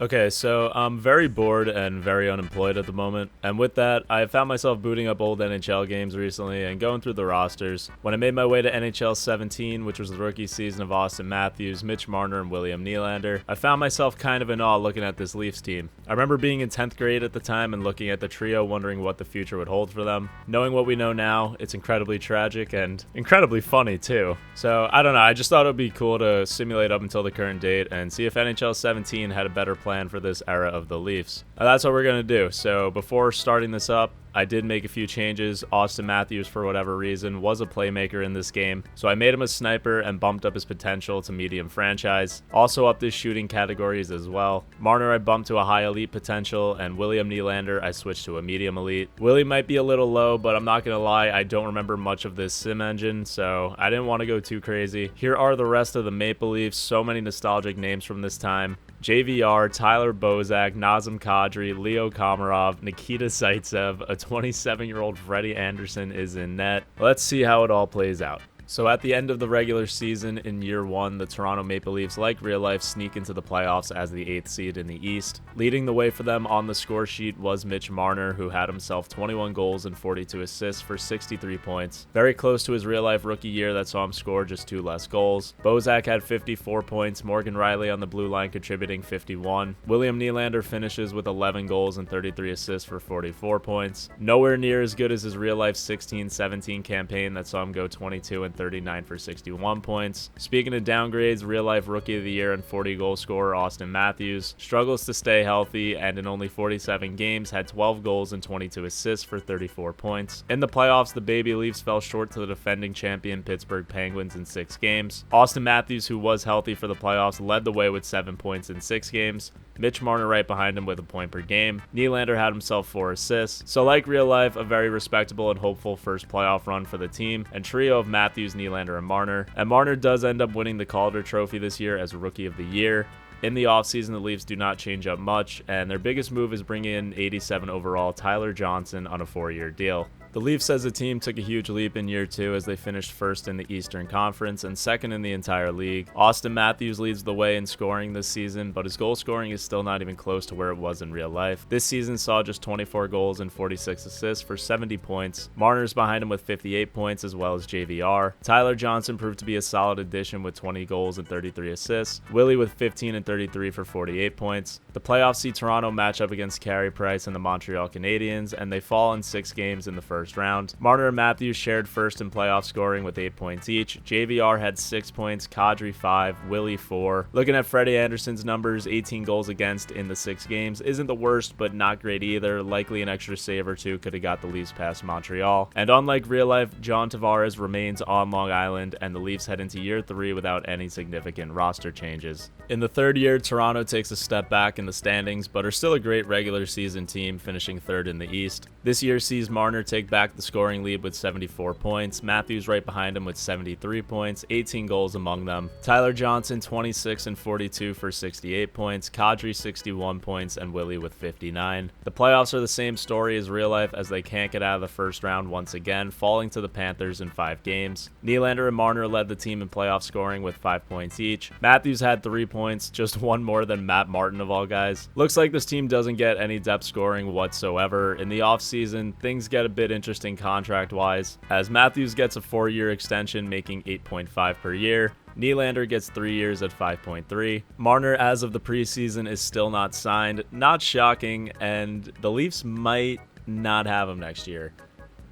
Okay, so I'm very bored and very unemployed at the moment, and with that, I found myself booting up old NHL games recently and going through the rosters. When I made my way to NHL 17, which was the rookie season of Auston Matthews, Mitch Marner, and William Nylander, I found myself kind of in awe looking at this Leafs team. I remember being in 10th grade at the time and looking at the trio wondering what the future would hold for them. Knowing what we know now, it's incredibly tragic and incredibly funny too. So, I don't know, I just thought it would be cool to simulate up until the current date and see if NHL 17 had a better plan for this era of the Leafs. That's what we're going to do. So before starting this up, I did make a few changes. Auston Matthews, for whatever reason, was a playmaker in this game, so I made him a sniper and bumped up his potential to medium franchise. Also upped his shooting categories as well. Marner I bumped to a high elite potential, and William Nylander I switched to a medium elite. Willie might be a little low, but I'm not going to lie, I don't remember much of this sim engine, so I didn't want to go too crazy. Here are the rest of the Maple Leafs, so many nostalgic names from this time. JVR, Tyler Bozak, Nazem Kadri, Leo Komarov, Nikita Zaitsev, a 27-year-old Frederik Andersen is in net. Let's see how it all plays out. So at the end of the regular season in year one, the Toronto Maple Leafs, like real life, sneak into the playoffs as the 8th seed in the East. Leading the way for them on the score sheet was Mitch Marner, who had himself 21 goals and 42 assists for 63 points. Very close to his real life rookie year that saw him score just 2 less goals. Bozak had 54 points, Morgan Riley on the blue line contributing 51. William Nylander finishes with 11 goals and 33 assists for 44 points. Nowhere near as good as his real life 16-17 campaign that saw him go 22 and 39 for 61 points. Speaking of downgrades, real life rookie of the year and 40 goal scorer Auston Matthews struggles to stay healthy and in only 47 games had 12 goals and 22 assists for 34 points. In the playoffs, the Baby Leafs fell short to the defending champion Pittsburgh Penguins in 6 games. Auston Matthews, who was healthy for the playoffs, led the way with 7 points in 6 games. Mitch Marner right behind him with a point per game. Nylander had himself 4 assists. So like real life, a very respectable and hopeful first playoff run for the team and trio of Matthews, Nylander, and Marner. And Marner does end up winning the Calder Trophy this year as Rookie of the Year. In the offseason, the Leafs do not change up much, and their biggest move is bringing in 87 overall Tyler Johnson on a 4-year deal. The Leafs as a team took a huge leap in year 2 as they finished first in the Eastern Conference and second in the entire league. Auston Matthews leads the way in scoring this season, but his goal scoring is still not even close to where it was in real life. This season saw just 24 goals and 46 assists for 70 points. Marner's behind him with 58 points as well as JVR. Tyler Johnson proved to be a solid addition with 20 goals and 33 assists. Willie with 15 and 33 for 48 points. The playoffs see Toronto match up against Carey Price and the Montreal Canadiens, and they fall in 6 games in the first round. Marner and Matthews shared first in playoff scoring with 8 points each. JVR had 6 points, Kadri 5, Willie 4. Looking at Frederik Andersen's numbers, 18 goals against in the 6 games isn't the worst, but not great either. Likely an extra save or 2 could have got the Leafs past Montreal. And unlike real life, John Tavares remains on Long Island, and the Leafs head into year 3 without any significant roster changes. In the 3rd year, Toronto takes a step back in the standings, but are still a great regular season team, finishing 3rd in the East. This year sees Marner take back the scoring lead with 74 points, Matthews right behind him with 73 points, 18 goals among them. Tyler Johnson 26 and 42 for 68 points, Kadri 61 points, and Willie with 59. The playoffs are the same story as real life as they can't get out of the first round once again, falling to the Panthers in 5 games. Nylander and Marner led the team in playoff scoring with 5 points each. Matthews had 3 points, just 1 more than Matt Martin of all guys. Looks like this team doesn't get any depth scoring whatsoever. In the offseason, things get a bit interesting contract-wise, as Matthews gets a 4-year extension making 8.5 per year. Nylander gets 3 years at 5.3. Marner, as of the preseason, is still not signed. Not shocking, and the Leafs might not have him next year.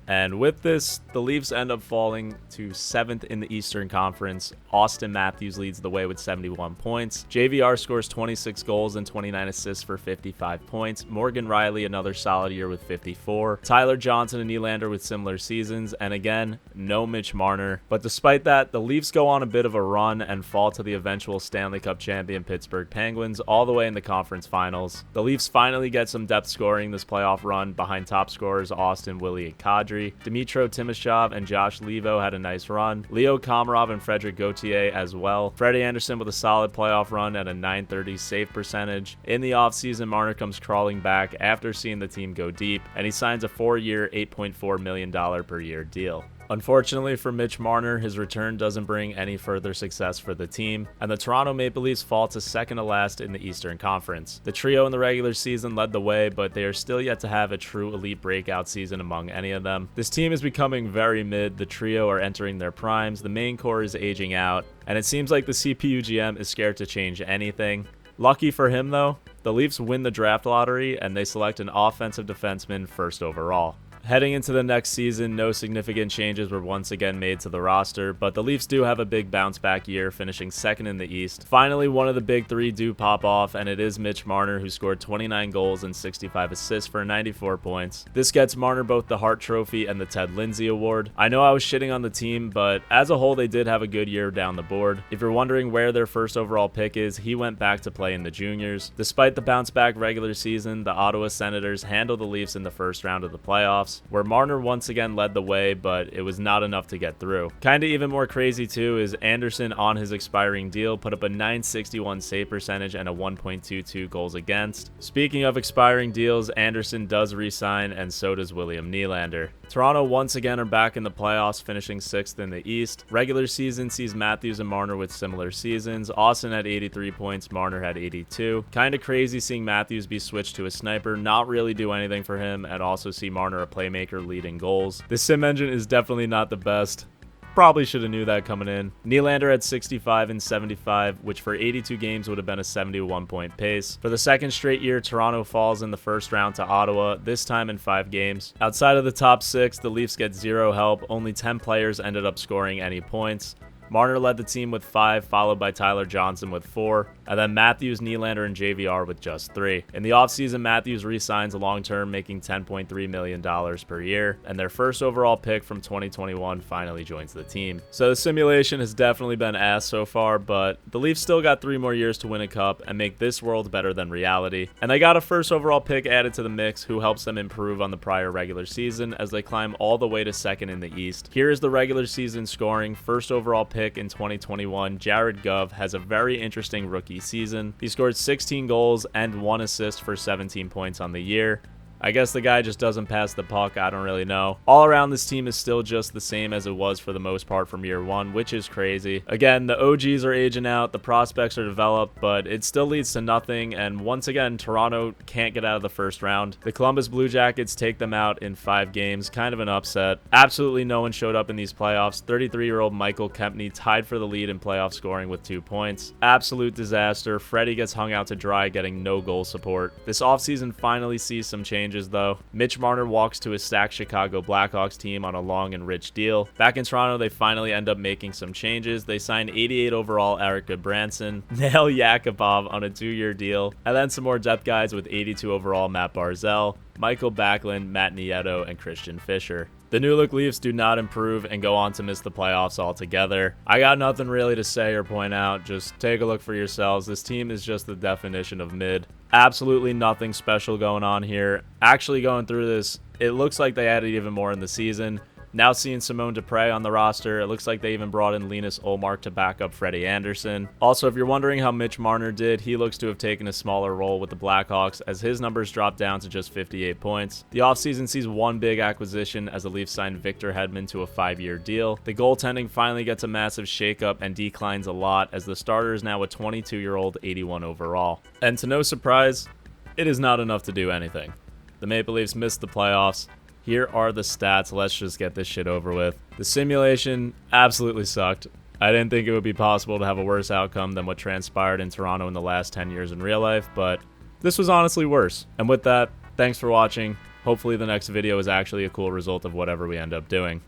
And with this, the Leafs end up falling to 7th in the Eastern Conference. Auston Matthews leads the way with 71 points. JVR scores 26 goals and 29 assists for 55 points. Morgan Riley, another solid year with 54. Tyler Johnson and Nylander with similar seasons. And again, no Mitch Marner. But despite that, the Leafs go on a bit of a run and fall to the eventual Stanley Cup champion Pittsburgh Penguins all the way in the conference finals. The Leafs finally get some depth scoring this playoff run behind top scorers Auston, Willie, and Kadri. Dmytro Timashov and Josh Levo had a nice run. Leo Komarov and Frederik Gauthier as well. Frederik Andersen with a solid playoff run at a .930 save percentage. In the offseason, Marner comes crawling back after seeing the team go deep, and he signs a 4-year, $8.4 million per year deal. Unfortunately for Mitch Marner, his return doesn't bring any further success for the team, and the Toronto Maple Leafs fall to second to last in the Eastern Conference. The trio in the regular season led the way, but they are still yet to have a true elite breakout season among any of them. This team is becoming very mid, the trio are entering their primes, the main core is aging out, and it seems like the CPU GM is scared to change anything. Lucky for him though, the Leafs win the draft lottery and they select an offensive defenseman first overall. Heading into the next season, no significant changes were once again made to the roster, but the Leafs do have a big bounce back year, finishing second in the East. Finally, one of the big three do pop off, and it is Mitch Marner, who scored 29 goals and 65 assists for 94 points. This gets Marner both the Hart Trophy and the Ted Lindsay Award. I know I was shitting on the team, but as a whole, they did have a good year down the board. If you're wondering where their first overall pick is, he went back to play in the juniors. Despite the bounce back regular season, the Ottawa Senators handled the Leafs in the first round of the playoffs, where Marner once again led the way, but it was not enough to get through. Kinda even more crazy too is Andersen on his expiring deal put up a .961 save percentage and a 1.22 goals against. Speaking of expiring deals, Andersen does re-sign, and so does William Nylander. Toronto once again are back in the playoffs, finishing 6th in the East. Regular season sees Matthews and Marner with similar seasons. Auston had 83 points, Marner had 82. Kinda crazy seeing Matthews be switched to a sniper, not really do anything for him, and also see Marner a playmaker leading goals. The sim engine is definitely not the best. Probably should have knew that coming in. Nylander had 65 and 75, which for 82 games would have been a 71-point pace. For the second straight year, Toronto falls in the first round to Ottawa, this time in 5 games. Outside of the top 6, the Leafs get zero help. Only 10 players ended up scoring any points. Marner led the team with 5, followed by Tyler Johnson with 4, and then Matthews, Nylander, and JVR with just 3. In the offseason, Matthews re-signs long-term, making $10.3 million per year, and their first overall pick from 2021 finally joins the team. So the simulation has definitely been ass so far, but the Leafs still got 3 more years to win a cup and make this world better than reality. And they got a first overall pick added to the mix, who helps them improve on the prior regular season as they climb all the way to second in the East. Here is the regular season scoring. First overall pick in 2021, Jared Gov has a very interesting rookie season. He scored 16 goals and 1 assist for 17 points on the year. I guess the guy just doesn't pass the puck, I don't really know. All around, this team is still just the same as it was for the most part from year 1, which is crazy. Again, the OGs are aging out, the prospects are developed, but it still leads to nothing, and once again, Toronto can't get out of the first round. The Columbus Blue Jackets take them out in 5 games, kind of an upset. Absolutely no one showed up in these playoffs. 33-year-old Michael Kempney tied for the lead in playoff scoring with 2 points. Absolute disaster. Freddie gets hung out to dry, getting no goal support. This offseason finally sees some changes though. Mitch Marner walks to his stacked Chicago Blackhawks team on a long and rich deal. Back in Toronto, they finally end up making some changes. They signed 88 overall Eric Goodbranson, Nail Yakupov on a 2-year deal, and then some more depth guys with 82 overall Matt Barzal, Michael Backlund, Matt Nieto, and Christian Fischer. The New Look Leafs do not improve and go on to miss the playoffs altogether. I got nothing really to say or point out, just take a look for yourselves. This team is just the definition of mid. Absolutely nothing special going on here. Actually going through this, it looks like they added even more in the season. Now seeing Simone Dupre on the roster, it looks like they even brought in Linus Ullmark to back up Freddie Andersen. Also, if you're wondering how Mitch Marner did, he looks to have taken a smaller role with the Blackhawks as his numbers dropped down to just 58 points. The offseason sees one big acquisition as the Leafs signed Victor Hedman to a 5-year deal. The goaltending finally gets a massive shakeup and declines a lot as the starter is now a 22-year-old 81 overall. And to no surprise, it is not enough to do anything. The Maple Leafs missed the playoffs. Here are the stats. Let's just get this shit over with. The simulation absolutely sucked. I didn't think it would be possible to have a worse outcome than what transpired in Toronto in the last 10 years in real life, but this was honestly worse. And with that, thanks for watching. Hopefully the next video is actually a cool result of whatever we end up doing.